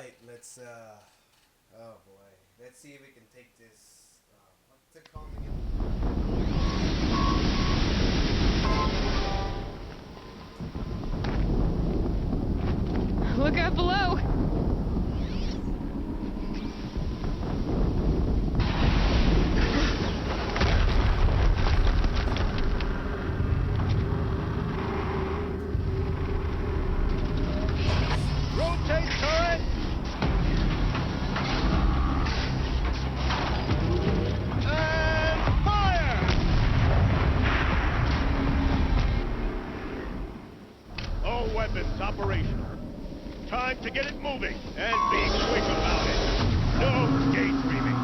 right, let's oh boy. Let's see if we can take this what's it called again? Look out below! Rotate turret! And fire! All weapons operational. Time to get it moving and be quick about it. No daydreaming.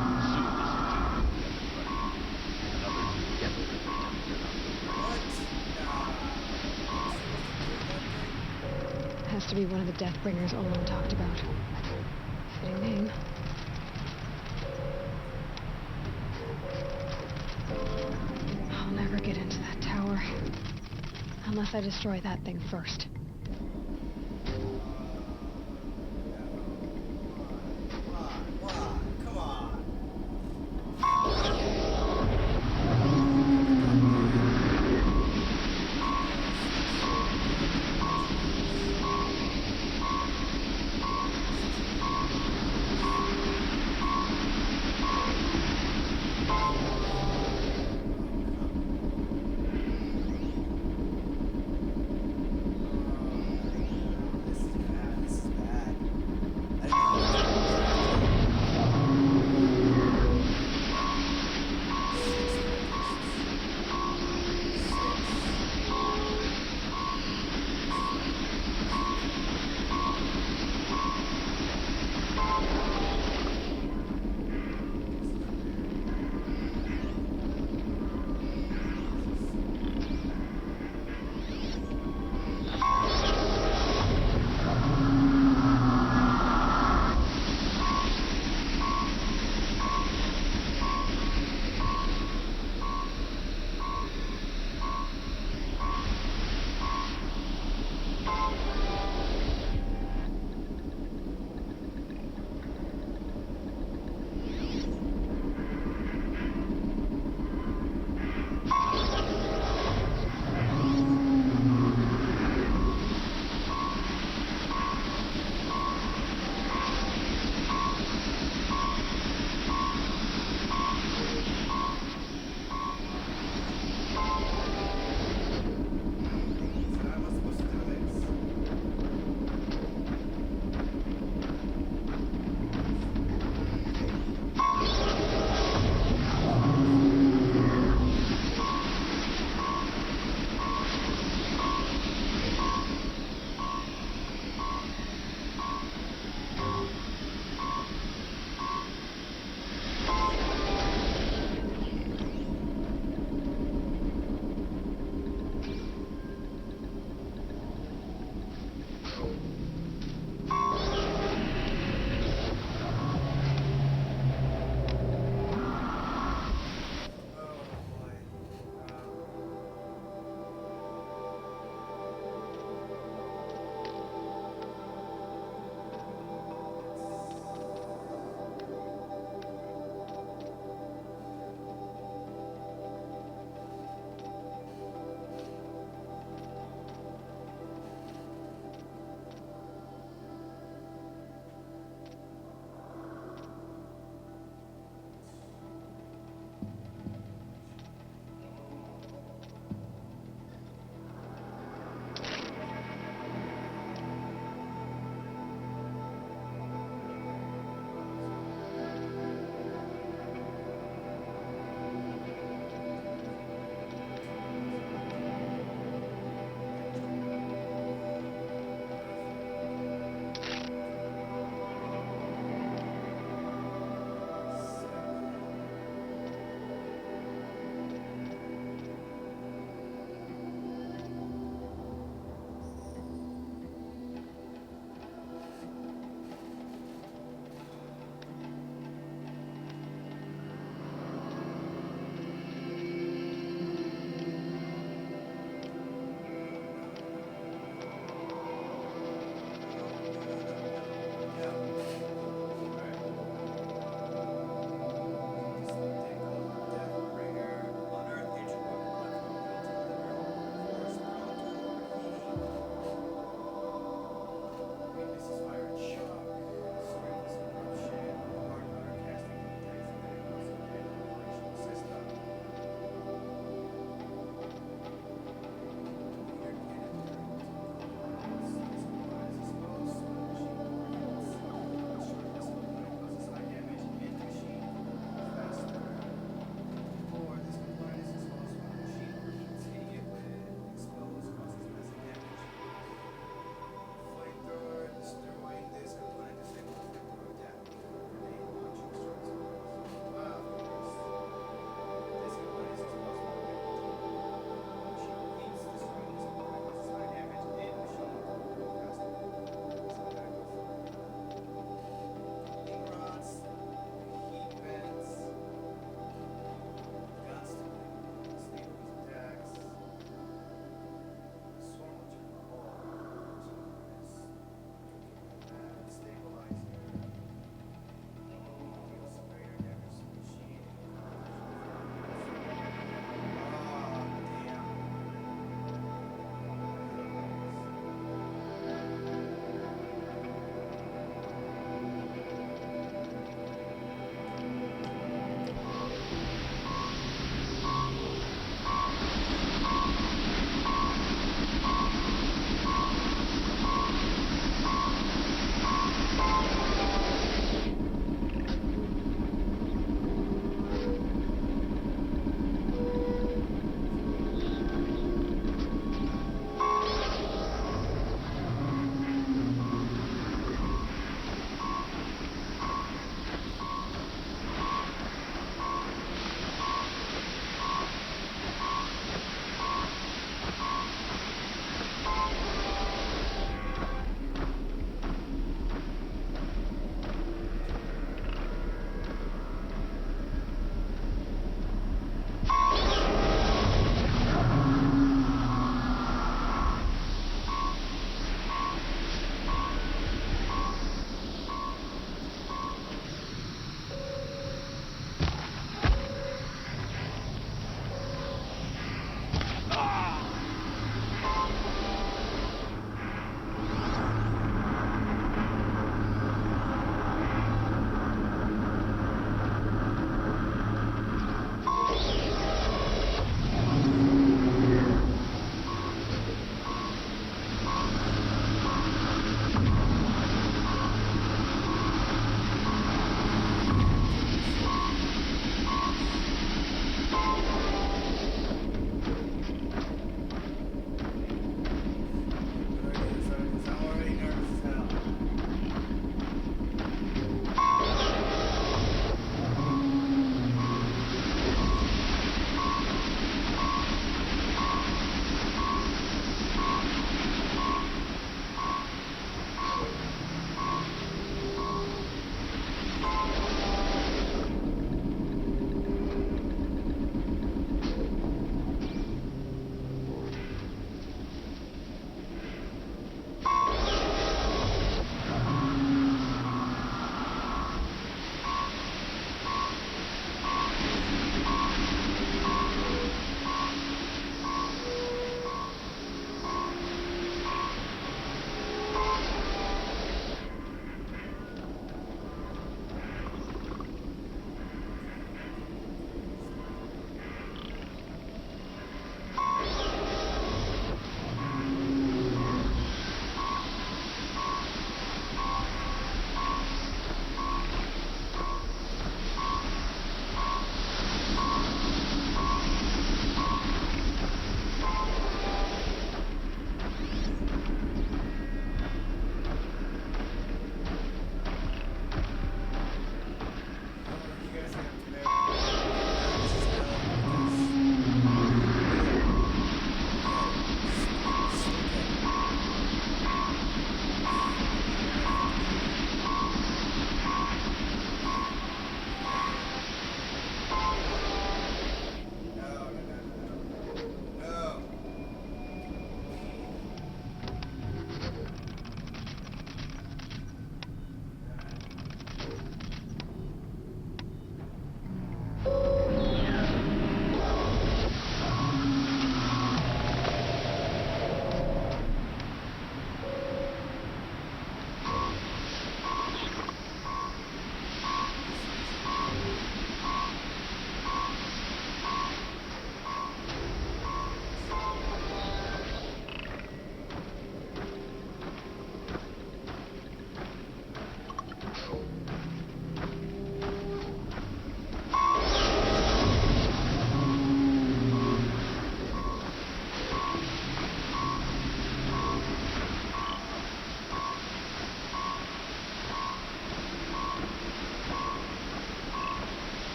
Has to be one of the Deathbringers Olin talked about. Fitting name. I'll never get into that tower. Unless I destroy that thing first. Come on.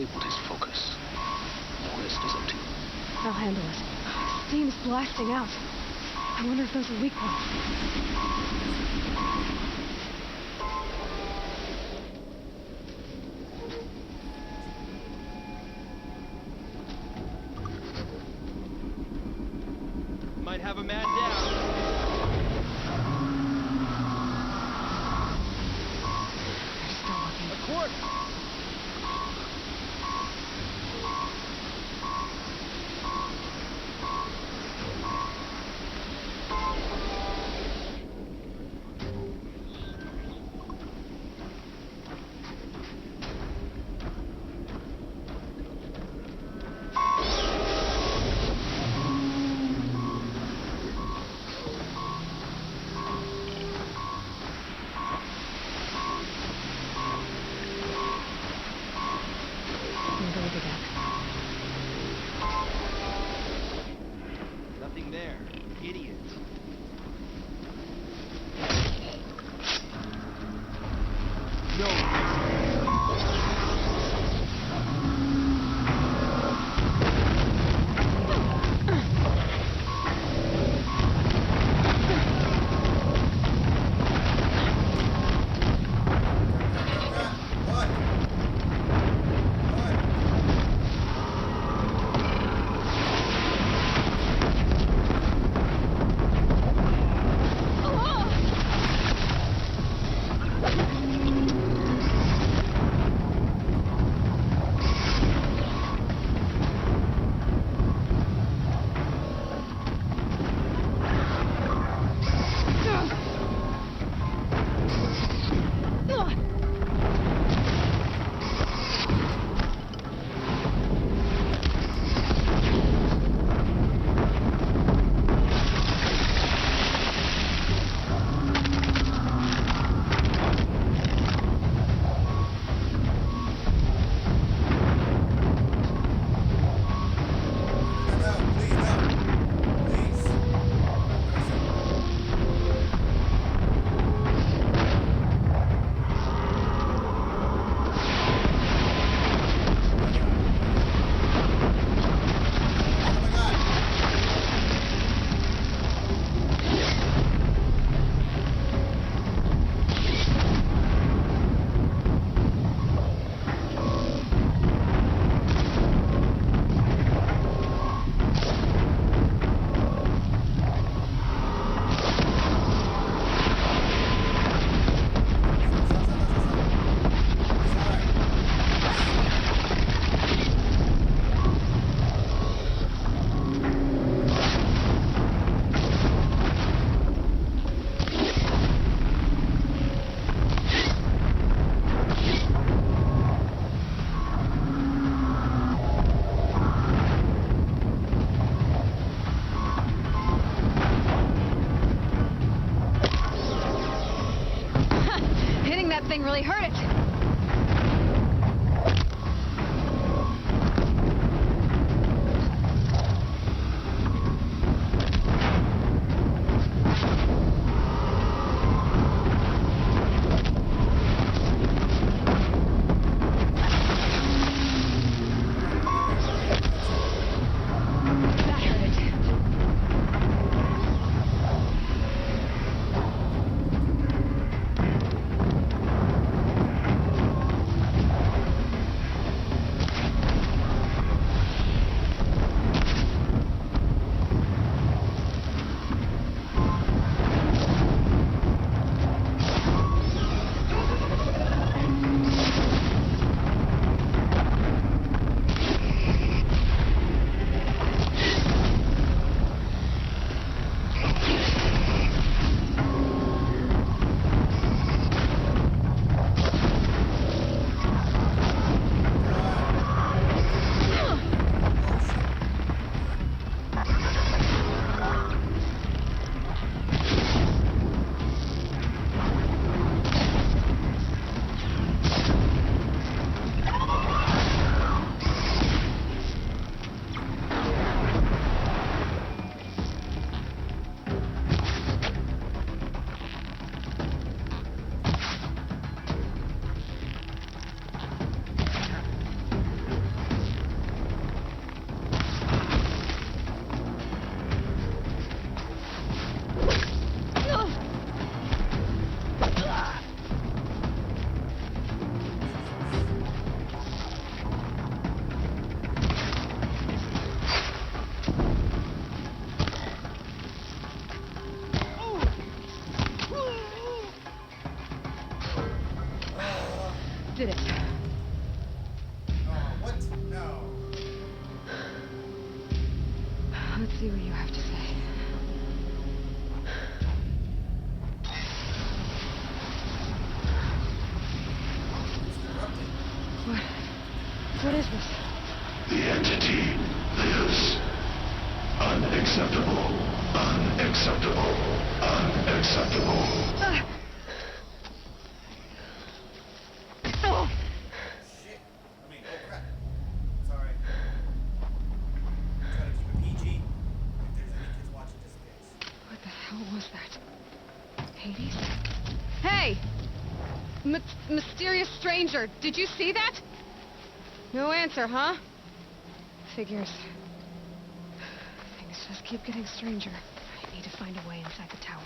disabled his focus. The rest is up to you. I'll handle it. Steam's blasting out. I wonder if those are weak points. Might have a man down. They're still looking. A corpse! I'm going to get. Nothing there. Idiot. No. What? What? No, please, no. Please. Oh my God. Hitting that thing really hurt it. That hurt it. see what you have to say. What is this? The entity lives. Unacceptable. Unacceptable. Unacceptable. Oh! Shit. I mean, oh crap. Sorry. Try to keep it PG. If there's any kids watching this case. What the hell was that? Hades? Hey! Mysterious stranger, did you see that? No answer, huh? Figures. Things just keep getting stranger. I need to find a way inside the tower.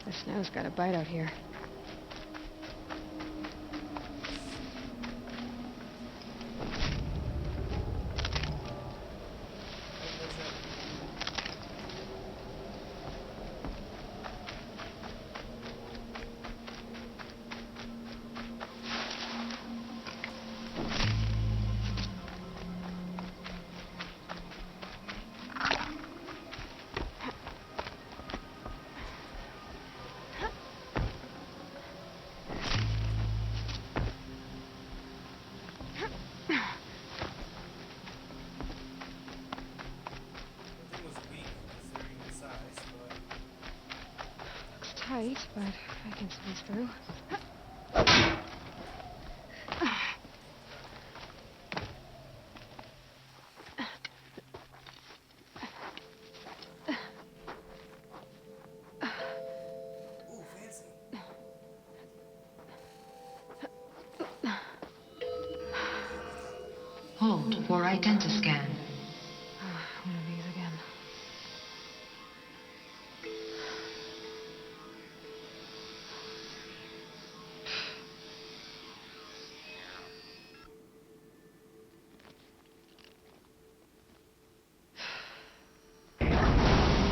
The snow's got a bite out here. The thing was weak considering its size, but Looks tight, but I can squeeze through. ooh, fancy. Hold for identiscan. One of these again.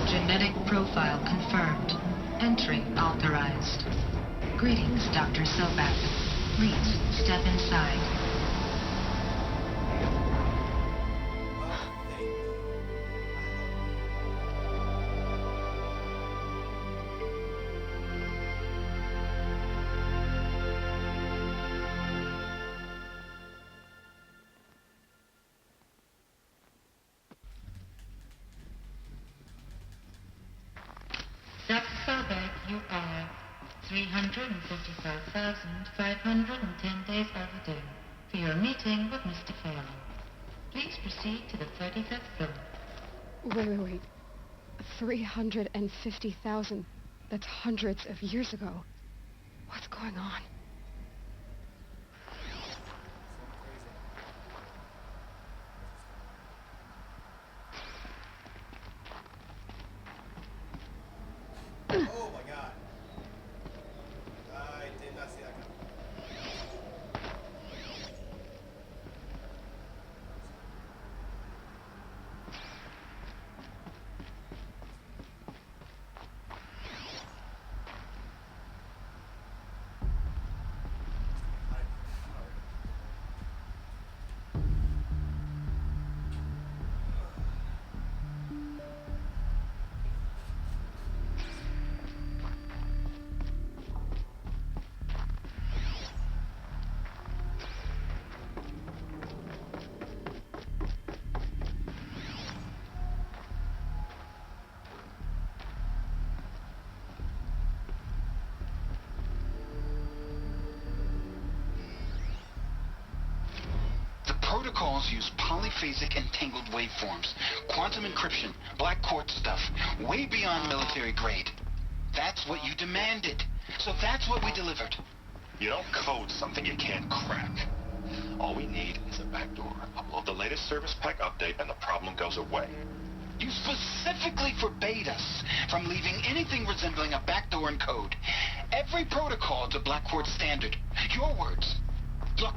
Genetic profile confirmed. Entry authorized. Greetings, Dr. Sobak. Please step inside. Well, thank you. Dr. Sobak, you are 355,510 days overdue for your meeting with Mr. Fairley. Please proceed to the 35th floor. Wait. 350,000. That's hundreds of years ago. What's going on? Oh my god. I did not see that coming. Protocols use polyphasic entangled waveforms, quantum encryption, black quartz stuff, way beyond military grade. That's what you demanded. So that's what we delivered. You don't code something you can't crack. All we need is a backdoor. Upload the latest service pack update and the problem goes away. You specifically forbade us from leaving anything resembling a backdoor in code. every protocol to Black Quartz standard. Your words. Look,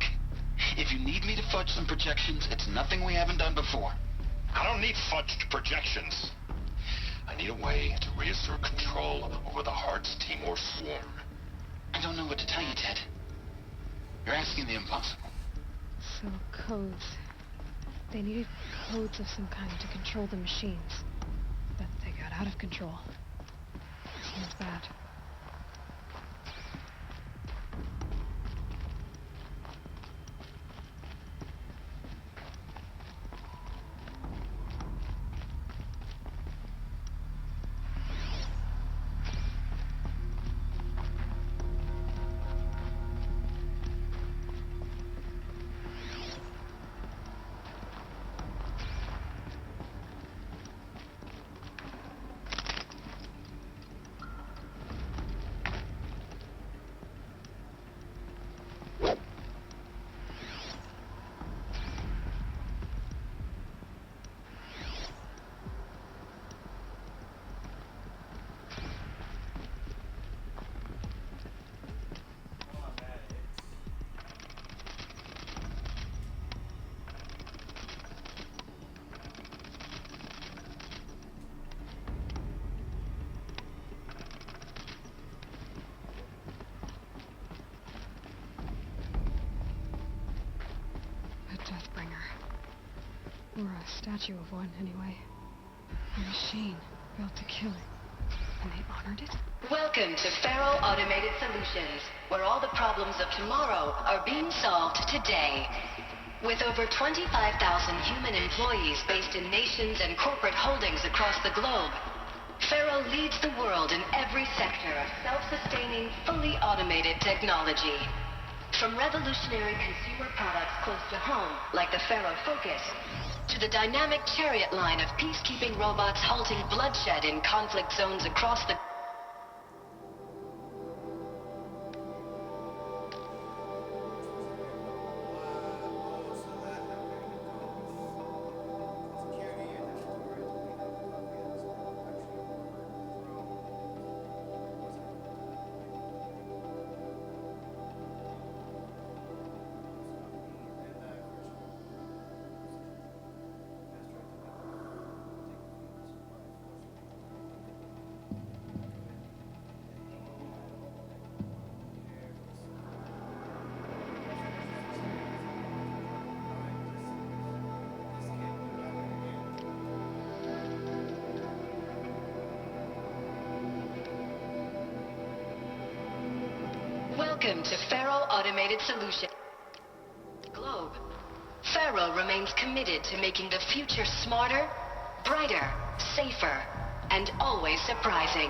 if you need me to fudge some projections, it's nothing we haven't done before. I don't need fudged projections. I need a way to reassert control over the Hearts Timor swarm. I don't know what to tell you, Ted. You're asking the impossible. So, codes. They needed codes of some kind to control the machines. But they got out of control. Seems bad. Or a statue of one, anyway. A machine built to kill. And they honored it? Welcome to Faro Automated Solutions, where all the problems of tomorrow are being solved today. With over 25,000 human employees based in nations and corporate holdings across the globe, Faro leads the world in every sector of self-sustaining, fully automated technology. From revolutionary consumer products close to home, like the Faro Focus, to the dynamic Chariot line of peacekeeping robots halting bloodshed in conflict zones across the... Welcome to Faro Automated Solutions. Globe. Faro remains committed to making the future smarter, brighter, safer, and always surprising.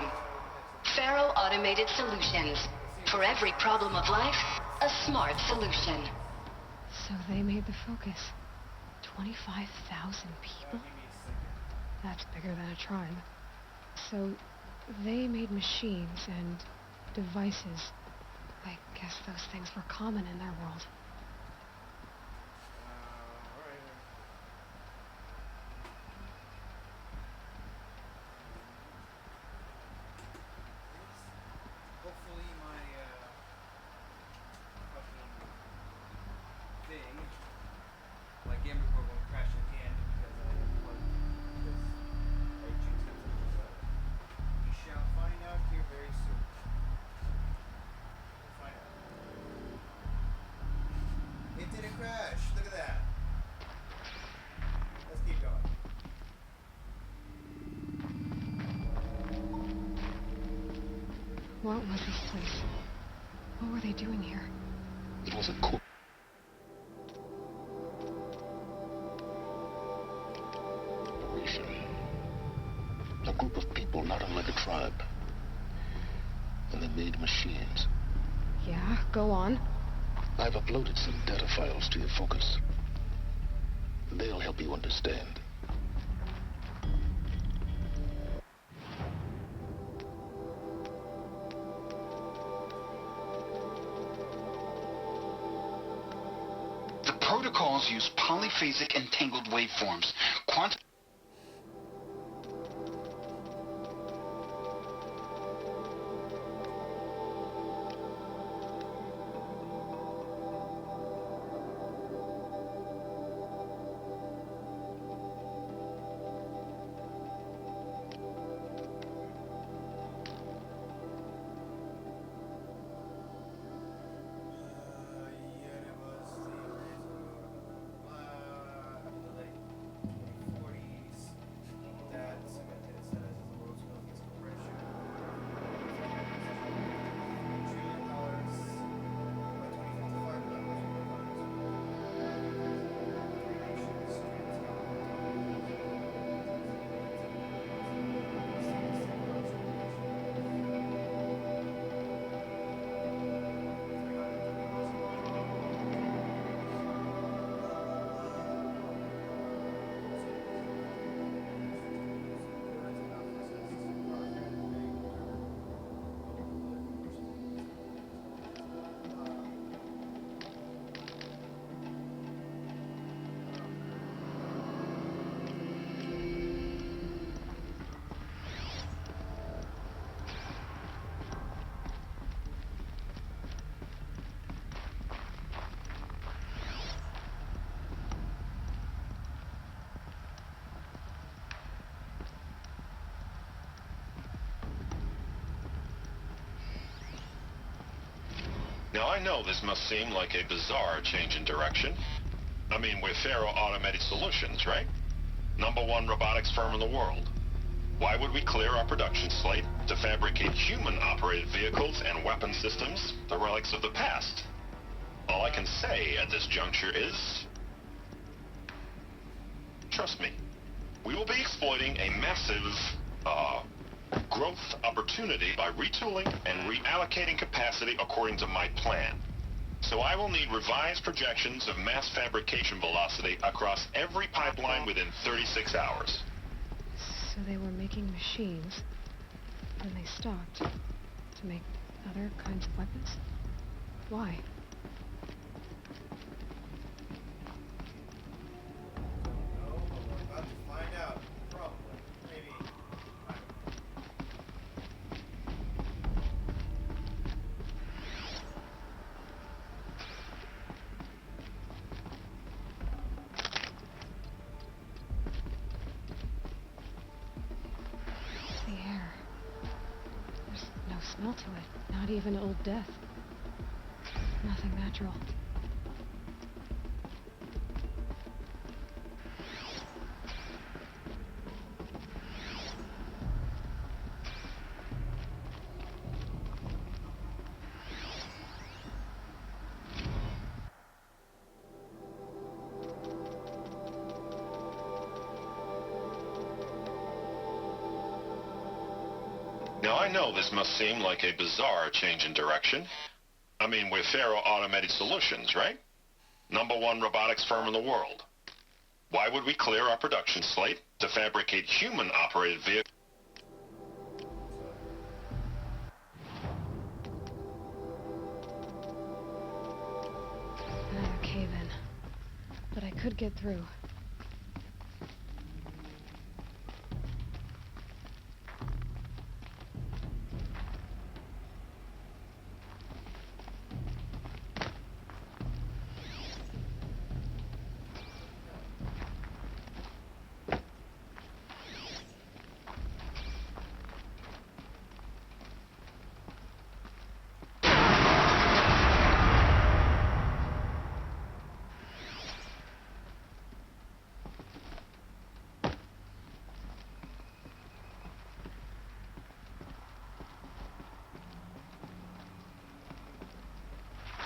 Faro Automated Solutions. For every problem of life, a smart solution. So they made the Focus. 25,000 people? That's bigger than a tribe. So they made machines and devices. I guess those things were common in their world. Hopefully my fucking thing, my game report won't crash again because I unplugged this iTunes headset. We shall find out here very soon. We'll find out. It didn't crash. Look at that. Let's keep going. What was this place? What were they doing here? It was a coup. A group of people not unlike a tribe. And they made machines. Yeah, go on. I've uploaded some data files to your Focus. They'll help you understand. The protocols use polyphasic entangled waveforms. Quantum... Now, I know this must seem like a bizarre change in direction. I mean, we're Faro Automated Solutions, right? #1 robotics firm in the world. Why would we clear our production slate to fabricate human-operated vehicles and weapon systems, the relics of the past? All I can say at this juncture is... trust me, we will be exploiting a massive, growth opportunity by retooling and reallocating capacity according to my plan. So I will need revised projections of mass fabrication velocity across every pipeline within 36 hours. So they were making machines, then they stopped to make other kinds of weapons? Why? No, but we're about to find out. Probably. Maybe. I don't know. The air. There's no smell to it. Not even Old Death. Nothing natural. Now, I know this must seem like a bizarre change in direction. I mean, we're Faro Automated Solutions, right? #1 robotics firm in the world. Why would we clear our production slate to fabricate human-operated vehicles? Another cave-in. But I could get through.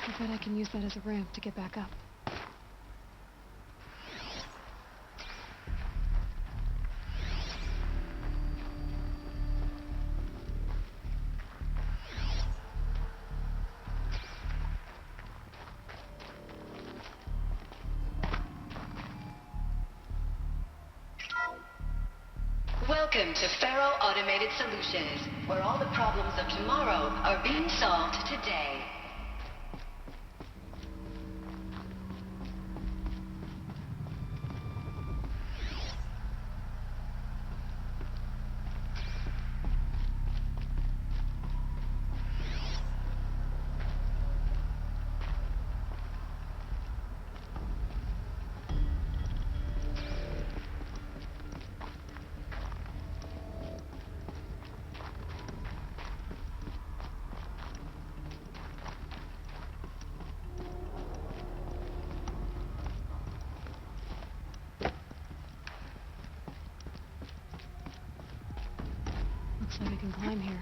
I bet I can use that as a ramp to get back up. Welcome to Faro Automated Solutions, where all the problems of tomorrow are being solved today. Looks like I can climb here.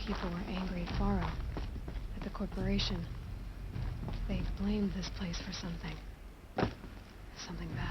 people were angry at Faro, at the corporation. They blamed this place for something. Something bad.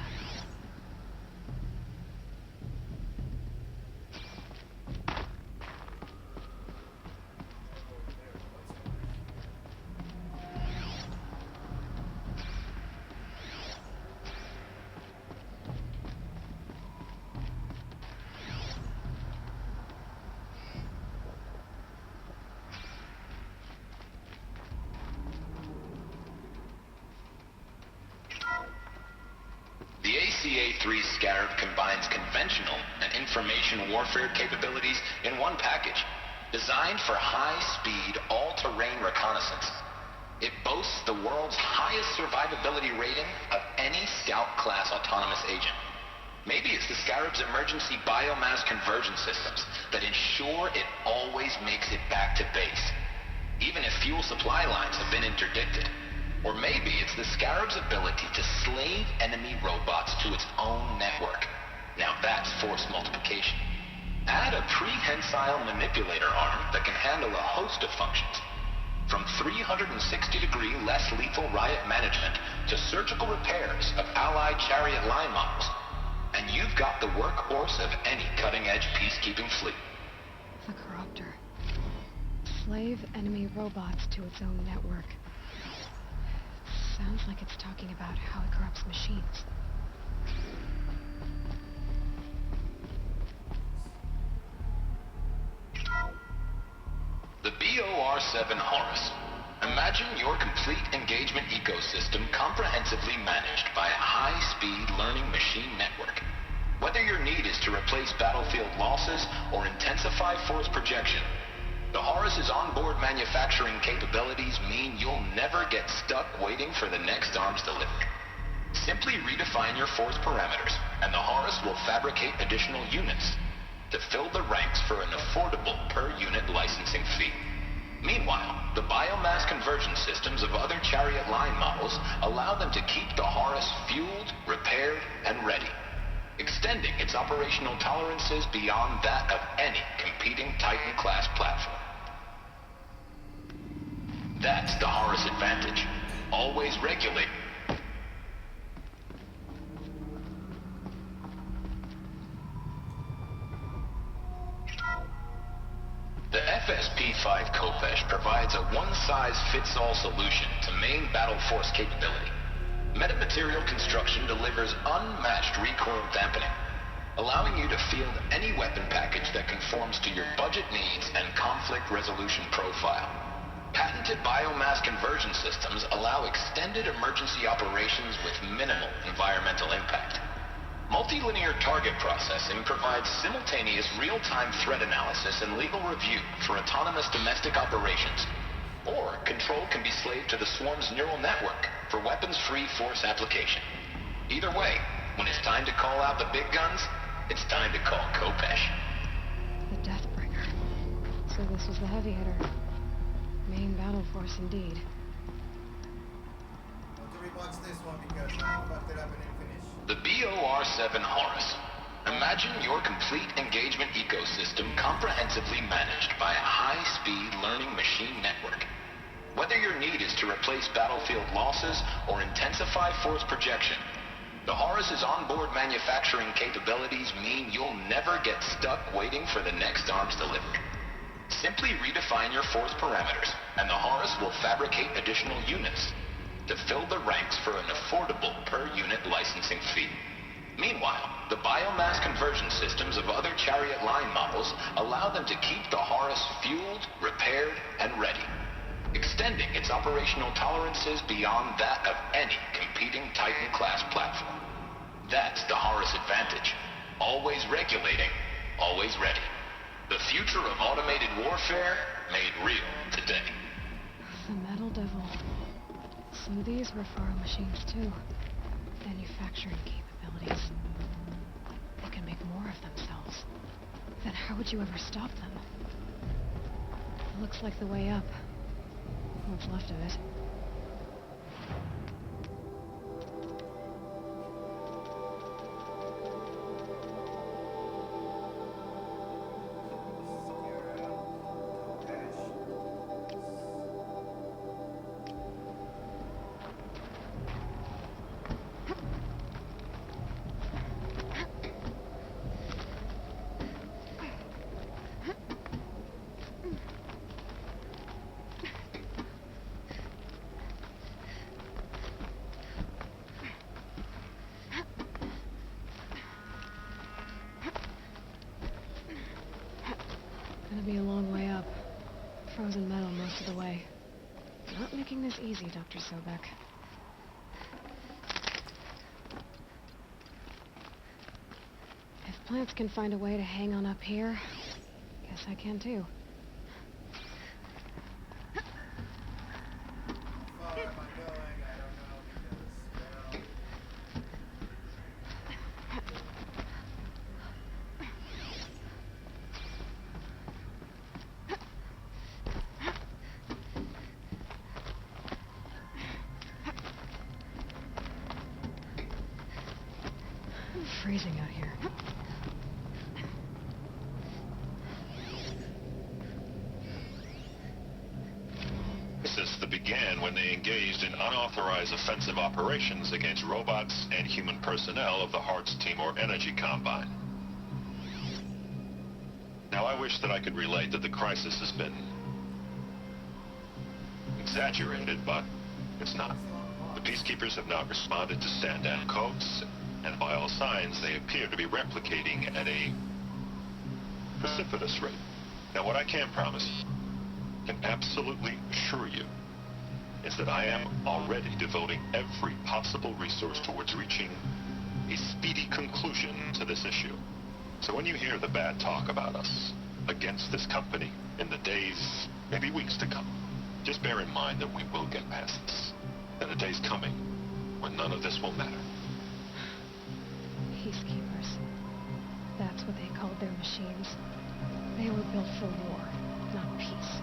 The ACA-3 Scarab combines conventional and information warfare capabilities in one package, designed for high-speed, all-terrain reconnaissance. It boasts the world's highest survivability rating of any Scout-class autonomous agent. Maybe it's the Scarab's emergency biomass conversion systems that ensure it always makes it back to base, even if fuel supply lines have been interdicted. Or maybe it's the Scarab's ability to slave enemy robots to its own network. Now that's force multiplication. Add a prehensile manipulator arm that can handle a host of functions, from 360-degree less lethal riot management to surgical repairs of Allied chariot line models. And you've got the workhorse of any cutting-edge peacekeeping fleet. The Corruptor. Slave enemy robots to its own network. Sounds like it's talking about how it corrupts machines. The BOR-7 Horus. Imagine your complete engagement ecosystem comprehensively managed by a high-speed learning machine network. Whether your need is to replace battlefield losses or intensify force projection, the Horus's onboard manufacturing capabilities mean you'll never get stuck waiting for the next arms delivery. Simply redefine your force parameters, and the Horus will fabricate additional units to fill the ranks for an affordable per-unit licensing fee. Meanwhile, the biomass conversion systems of other chariot line models allow them to keep the Horus fueled, repaired, and ready, extending its operational tolerances beyond that of any competing Titan-class platform. That's the Horus advantage. Always regulate. The FSP-5 Khopesh provides a one-size-fits-all solution to main battle force capability. Metamaterial construction delivers unmatched recoil dampening, allowing you to field any weapon package that conforms to your budget needs and conflict resolution profile. Patented biomass conversion systems allow extended emergency operations with minimal environmental impact. Multilinear target processing provides simultaneous real-time threat analysis and legal review for autonomous domestic operations. Or control can be slaved to the Swarm's neural network for weapons-free force application. Either way, when it's time to call out the big guns, it's time to call Khopesh. The Deathbringer. So this was the heavy hitter. Main battle force indeed. Want to rewatch this one because I fucked it up and didn't finish. The BOR-7 Horus. Imagine your complete engagement ecosystem comprehensively managed by a high-speed learning machine network. Whether your need is to replace battlefield losses or intensify force projection, the Horus's onboard manufacturing capabilities mean you'll never get stuck waiting for the next arms delivery. Simply redefine your force parameters, and the Horus will fabricate additional units to fill the ranks for an affordable per-unit licensing fee. Meanwhile, the biomass conversion systems of other chariot line models allow them to keep the Horus fueled, repaired, and ready, extending its operational tolerances beyond that of any competing Titan-class platform. That's the Horus advantage. Always regulating, always ready. The future of automated warfare made real today. The Metal Devil. So these were Faro machines too. Manufacturing capabilities. They can make more of themselves. Then how would you ever stop them? Looks like the way up. What's left of it. gonna be a long way up. Frozen metal most of the way. Not making this easy, Dr. Sobek. If plants can find a way to hang on up here, guess I can too. Far am I going? I don't know because, Freezing out here. This began when they engaged in unauthorized offensive operations against robots and human personnel of the Hearts Timor Energy Combine. Now, I wish that I could relate that the crisis has been exaggerated, but it's not. The Peacekeepers have not responded to stand-down codes, and by all signs, they appear to be replicating at a precipitous rate. Now, what I can promise, can absolutely assure you, is that I am already devoting every possible resource towards reaching a speedy conclusion to this issue. So when you hear the bad talk about us against this company in the days, maybe weeks to come, just bear in mind that we will get past this. And a day's coming when none of this will matter. Peacekeepers. That's what they called their machines. They were built for war, not peace.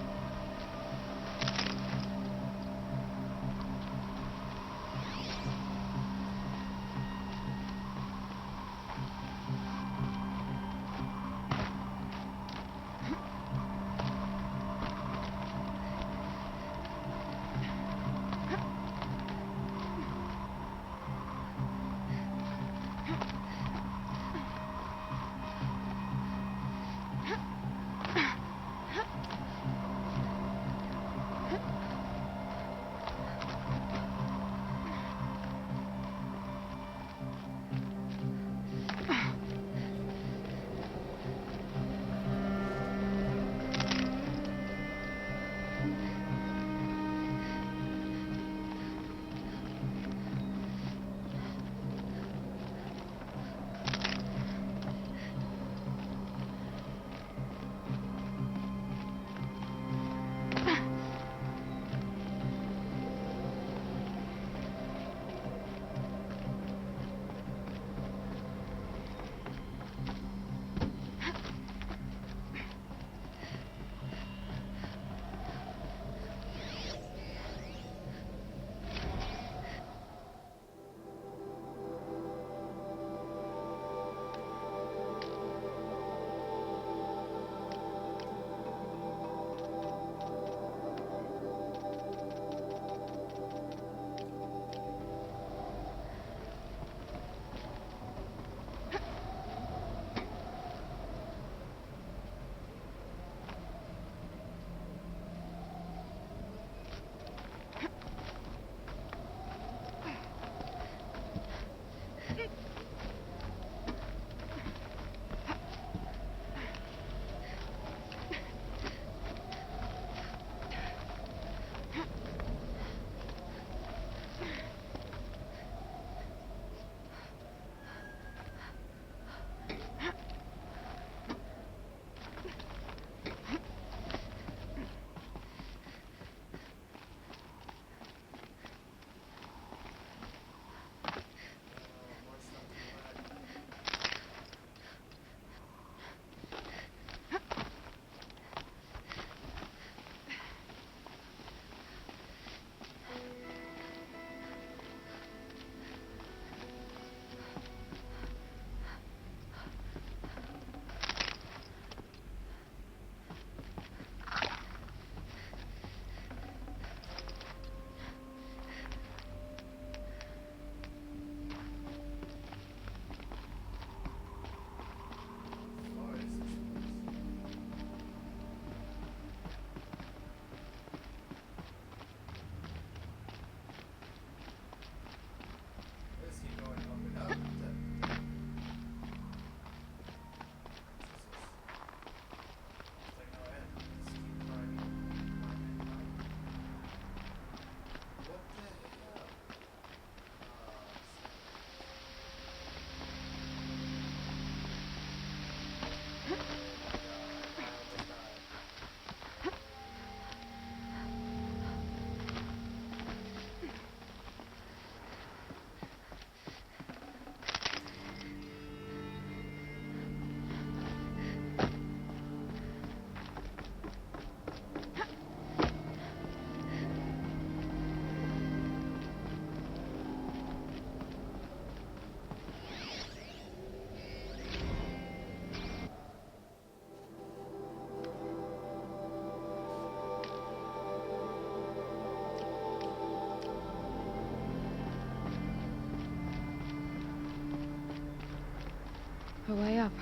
the way up.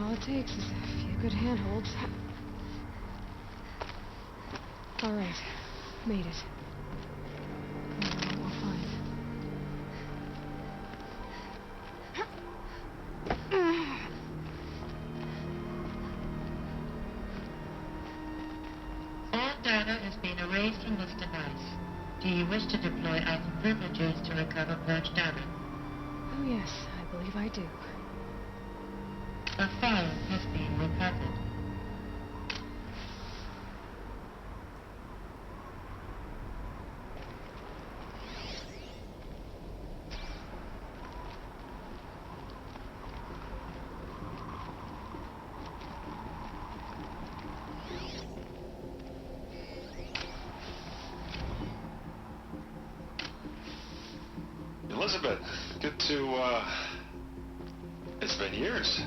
All it takes is a few good handholds. All right, made it. Now I'll find. All data has been erased from this device. Do you wish to deploy item privileges to recover purged data? Oh yes, I believe I do. A file has been recovered. Elizabeth, good to, it's been years.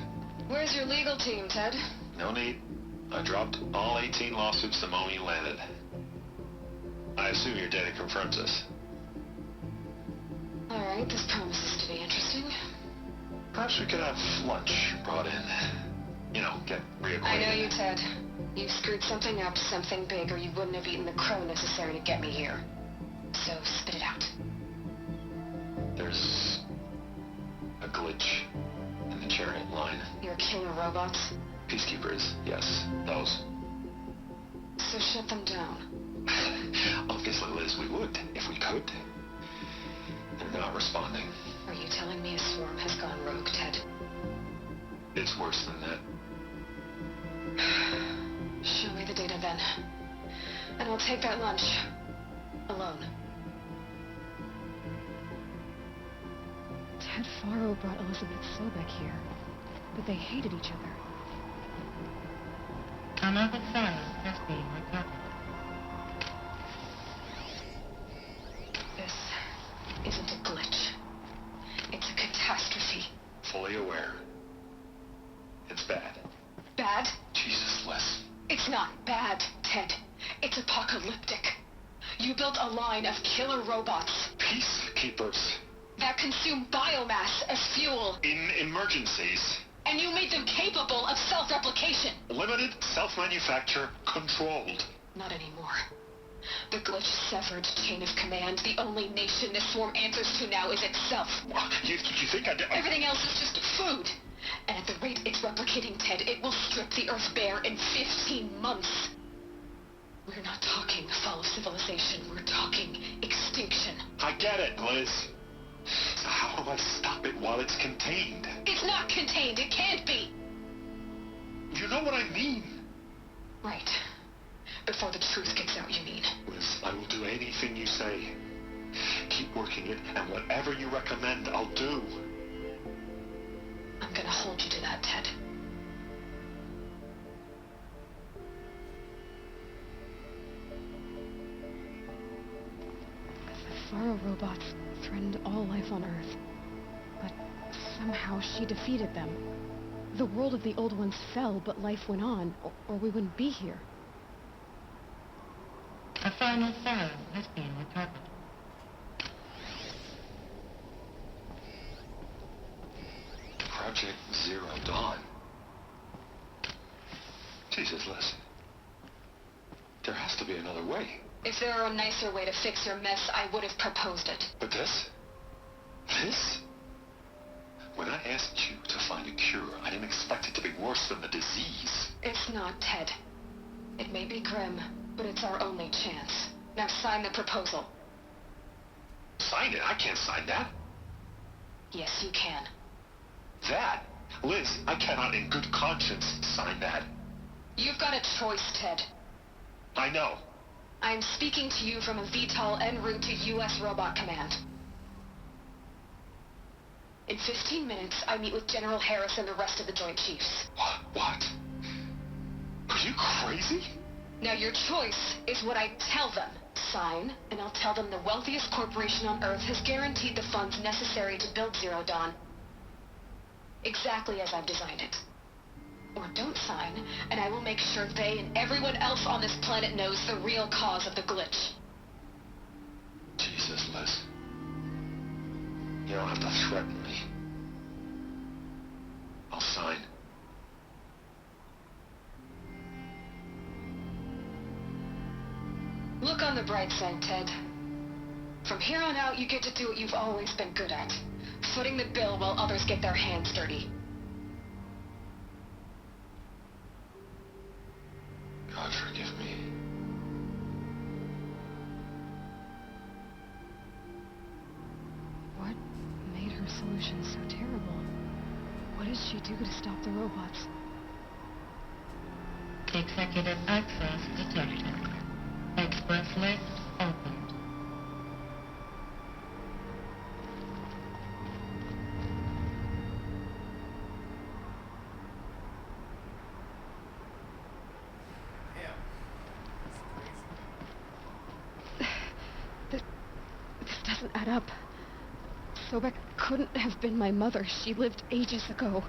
Where's your legal team, Ted? No need. I dropped all 18 lawsuits the moment you landed. I assume your data confirms this. All right, this promises to be interesting. Perhaps we could have lunch brought in. You know, get reacquainted. I know you, Ted. You screwed something up, something big, or you wouldn't have eaten the crow necessary to get me here. So spit it out. There's a glitch in the chariot line. Your killer robots? Peacekeepers, yes, those. So shut them down. Obviously, Liz, we would, if we could. They're not responding. Are you telling me a swarm has gone rogue, Ted? It's worse than that. Show me the data then. And I'll take that lunch. Alone. Ted Faro brought Elizabeth Sobek here, but they hated each other. Another file has been recovered. This isn't a glitch. It's a catastrophe. Fully aware. It's bad. Bad? Jesus, Les. It's not bad, Ted. It's apocalyptic. You built a line of killer robots Peacekeepers. that consume biomass as fuel, In emergencies. and you made them capable of self-replication. Limited, self-manufacture, controlled. Not anymore. The glitch severed chain of command. The only nation this swarm answers to now is itself. You think I did... Everything else is just food. And at the rate it's replicating, Ted, it will strip the Earth bare in 15 months. We're not talking fall of civilization. We're talking extinction. I get it, Liz. So how do I stop it while it's contained? It's not contained. It can't be. You know what I mean? Right. Before the truth gets out, you mean? Liz, I will do anything you say. Keep working it, and whatever you recommend, I'll do. I'm gonna hold you to that, Ted. The Faro robots threatened all life on Earth. But somehow she defeated them. The world of the old ones fell, but life went on, or we wouldn't be here. A final file has been recovered. Project Zero Dawn. Jesus, Liz. There has to be another way. If there were a nicer way to fix your mess, I would have proposed it. But this? This? When I asked you to find a cure, I didn't expect it to be worse than the disease. It's not, Ted. It may be grim, but it's our only chance. Now sign the proposal. Sign it? I can't sign that. Yes, you can. That? Liz, I cannot in good conscience sign that. You've got a choice, Ted. I know. I'm speaking to you from a VTOL en route to U.S. Robot Command. In 15 minutes, I meet with General Harris and the rest of the Joint Chiefs. What? Are you crazy? Now your choice is what I tell them. Sign, and I'll tell them the wealthiest corporation on Earth has guaranteed the funds necessary to build Zero Dawn. Exactly as I've designed it. Or don't sign, and I will make sure they and everyone else on this planet knows the real cause of the glitch. Jesus, Liz. You don't have to threaten me. Look on the bright side, Ted. From here on out, you get to do what you've always been good at. Footing the bill while others get their hands dirty. God forgive me. What made her solution so terrible? What did she do to stop the robots? Executive access detected. Express lift opened. This doesn't add up. Sobek couldn't have been my mother. She lived ages ago.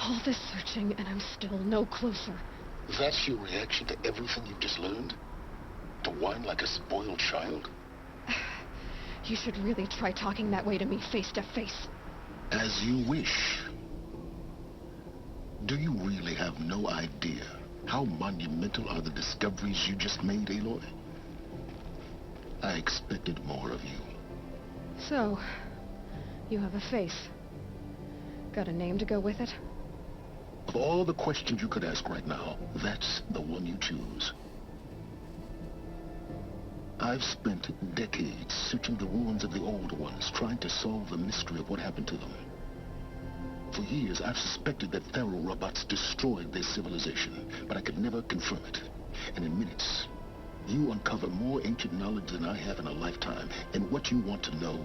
All this searching, and I'm still no closer. That's your reaction to everything you've just learned? To whine like a spoiled child? You should really try talking that way to me face to face. As you wish. Do you really have no idea how monumental are the discoveries you just made, Aloy? I expected more of you. So, you have a face. Got a name to go with it? Of all the questions you could ask right now, that's the one you choose. I've spent decades searching the ruins of the older ones, trying to solve the mystery of what happened to them. For years, I've suspected that Faro robots destroyed their civilization, but I could never confirm it. And in minutes, you uncover more ancient knowledge than I have in a lifetime. And what you want to know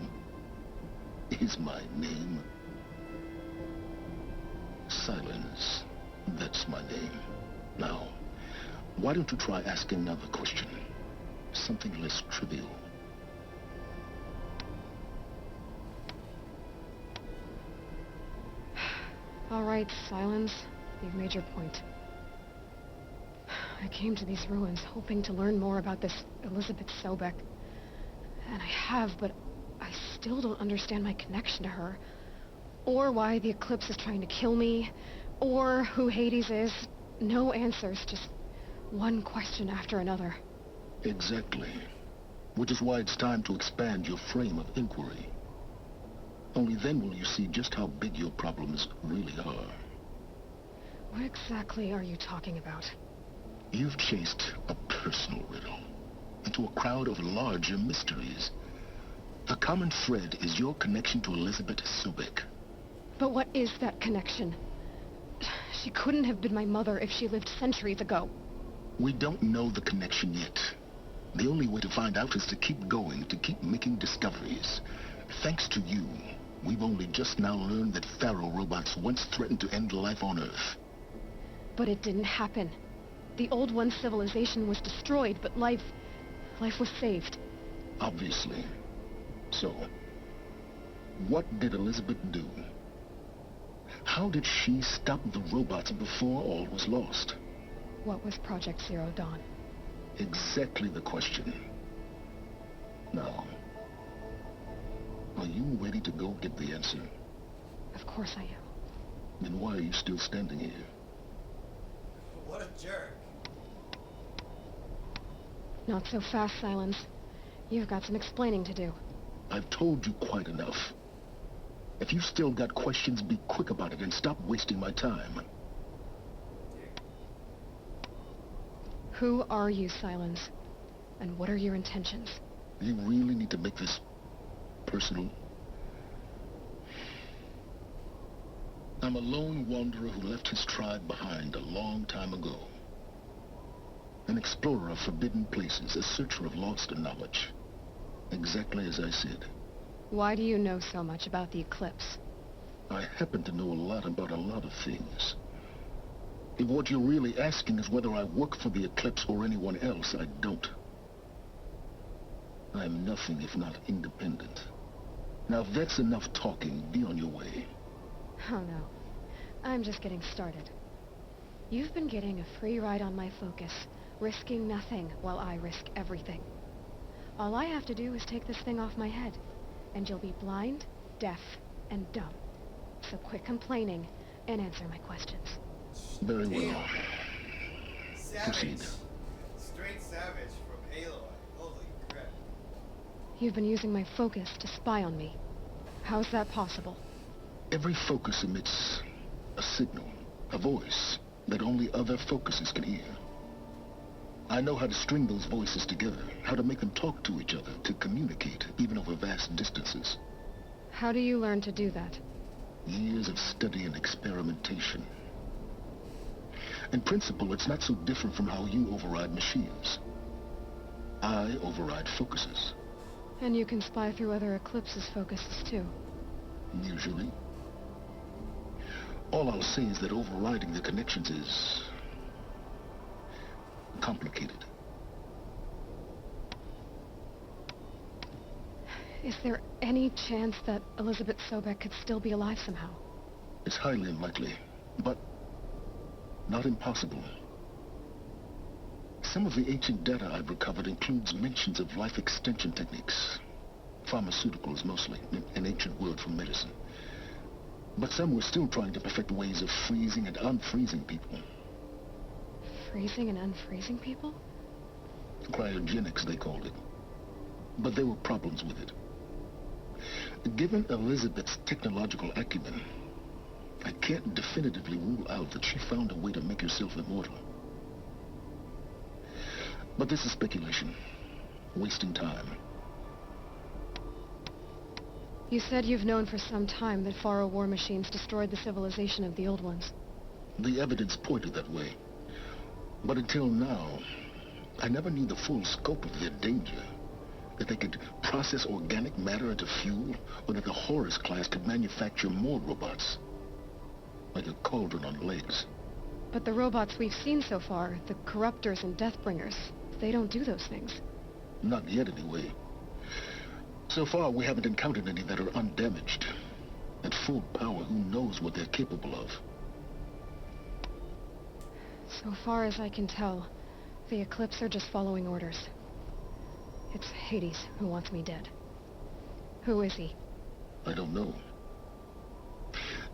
is my name. Silence. That's my name. Now, why don't you try asking another question? Something less trivial. All right, Silence. You've made your point. I came to these ruins hoping to learn more about this Elizabeth Sobek. And I have, but I still don't understand my connection to her. Or why the Eclipse is trying to kill me. Or who Hades is. No answers, just one question after another. Exactly. Which is why it's time to expand your frame of inquiry. Only then will you see just how big your problems really are. What exactly are you talking about? You've chased a personal riddle into a crowd of larger mysteries. The common thread is your connection to Elizabeth Sobek. But what is that connection? She couldn't have been my mother if she lived centuries ago. We don't know the connection yet. The only way to find out is to keep going, to keep making discoveries. Thanks to you, we've only just now learned that Faro robots once threatened to end life on Earth. But it didn't happen. The Old One civilization was destroyed, but life was saved. Obviously. So, what did Elizabeth do? How did she stop the robots before all was lost? What was Project Zero Dawn? Exactly the question. Now, are you ready to go get the answer? Of course I am. Then why are you still standing here? What a jerk. Not so fast, Silence. You've got some explaining to do. I've told you quite enough. If you've still got questions, be quick about it and stop wasting my time. Who are you, Silence? And what are your intentions? You really need to make this personal? I'm a lone wanderer who left his tribe behind a long time ago. An explorer of forbidden places, a searcher of lost knowledge. Exactly as I said. Why do you know so much about the Eclipse? I happen to know a lot about a lot of things. If what you're really asking is whether I work for the Eclipse or anyone else, I don't. I'm nothing if not independent. Now, if that's enough talking, be on your way. Oh, no. I'm just getting started. You've been getting a free ride on my focus, risking nothing while I risk everything. All I have to do is take this thing off my head, and you'll be blind, deaf, and dumb. So quit complaining and answer my questions. Very well. Savage. Proceed. Straight savage from Aloy, holy crap. You've been using my focus to spy on me. How's that possible? Every focus emits a signal, a voice, that only other focuses can hear. I know how to string those voices together, how to make them talk to each other, to communicate, even over vast distances. How do you learn to do that? Years of study and experimentation. In principle, it's not so different from how you override machines. I override focuses. And you can spy through other Eclipse's focuses, too. Usually. All I'll say is that overriding the connections is complicated. Is there any chance that Elizabeth Sobek could still be alive somehow? It's highly unlikely, but not impossible. Some of the ancient data I've recovered includes mentions of life extension techniques. Pharmaceuticals, mostly, an ancient word for medicine. But some were still trying to perfect ways of freezing and unfreezing people. Freezing and unfreezing people? Cryogenics, they called it. But there were problems with it. Given Elizabeth's technological acumen, I can't definitively rule out that she found a way to make herself immortal. But this is speculation. Wasting time. You said you've known for some time that Faro war machines destroyed the civilization of the Old Ones. The evidence pointed that way. But until now, I never knew the full scope of their danger. That they could process organic matter into fuel, or that the Horus class could manufacture more robots. Like a cauldron on legs. But the robots we've seen so far, the Corruptors and Deathbringers, they don't do those things. Not yet, anyway. So far, we haven't encountered any that are undamaged. At full power, who knows what they're capable of? So far as I can tell, the Eclipse are just following orders. It's Hades who wants me dead. Who is he? I don't know.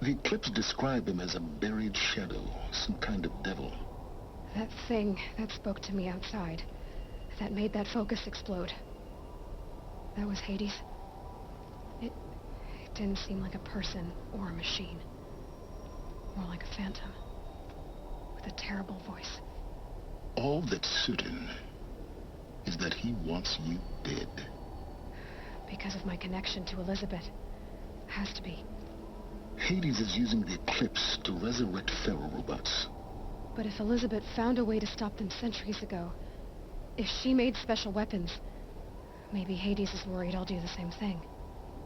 The Eclipse describe him as a buried shadow, some kind of devil. That thing that spoke to me outside, that made that focus explode. That was Hades. It didn't seem like a person or a machine. More like a phantom. With a terrible voice. All that's certain is that he wants you dead. Because of my connection to Elizabeth. Has to be. Hades is using the Eclipse to resurrect Faro robots. But if Elizabeth found a way to stop them centuries ago, if she made special weapons, maybe Hades is worried I'll do the same thing.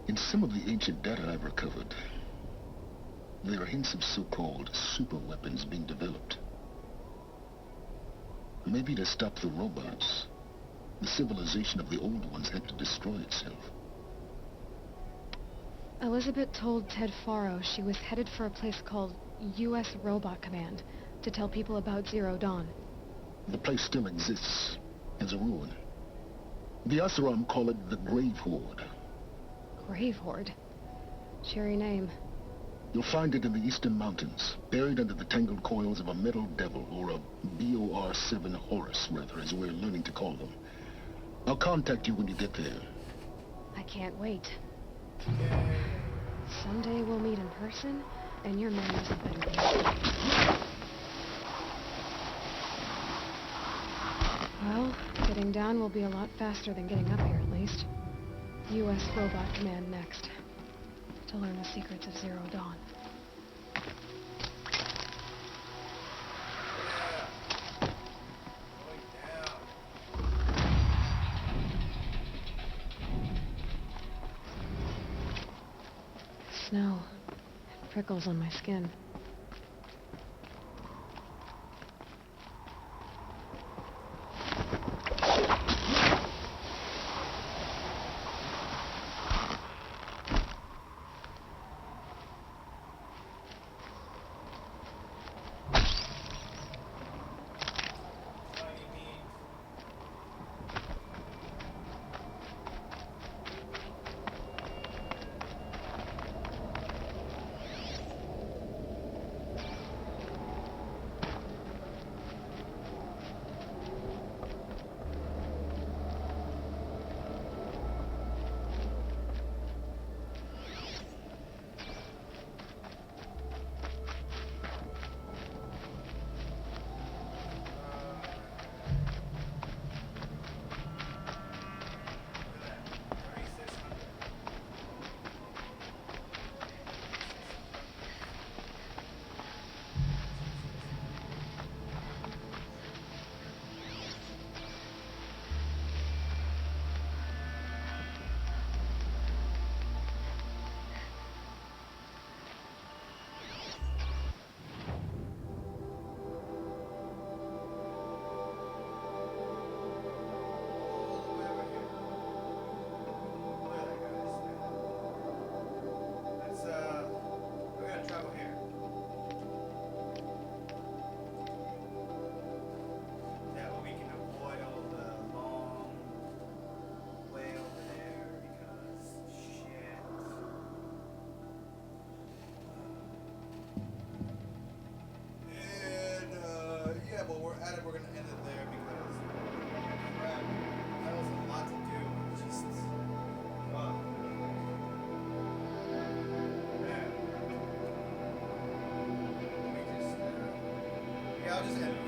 In some of the ancient data I've recovered, there are hints of so-called super weapons being developed. Maybe to stop the robots, the civilization of the old ones had to destroy itself. Elizabeth told Ted Faro she was headed for a place called U.S. Robot Command to tell people about Zero Dawn. The place still exists as a ruin. The Oseram call it the Grave Horde. Grave Horde? Cheery name. You'll find it in the Eastern Mountains, buried under the tangled coils of a metal devil, or a BOR-7 Horus, rather, as we're learning to call them. I'll contact you when you get there. I can't wait. Someday we'll meet in person, and your manners are better than mine. Well, getting down will be a lot faster than getting up here, at least. U.S. Robot Command next. To learn the secrets of Zero Dawn. Snow. It prickles on my skin. just had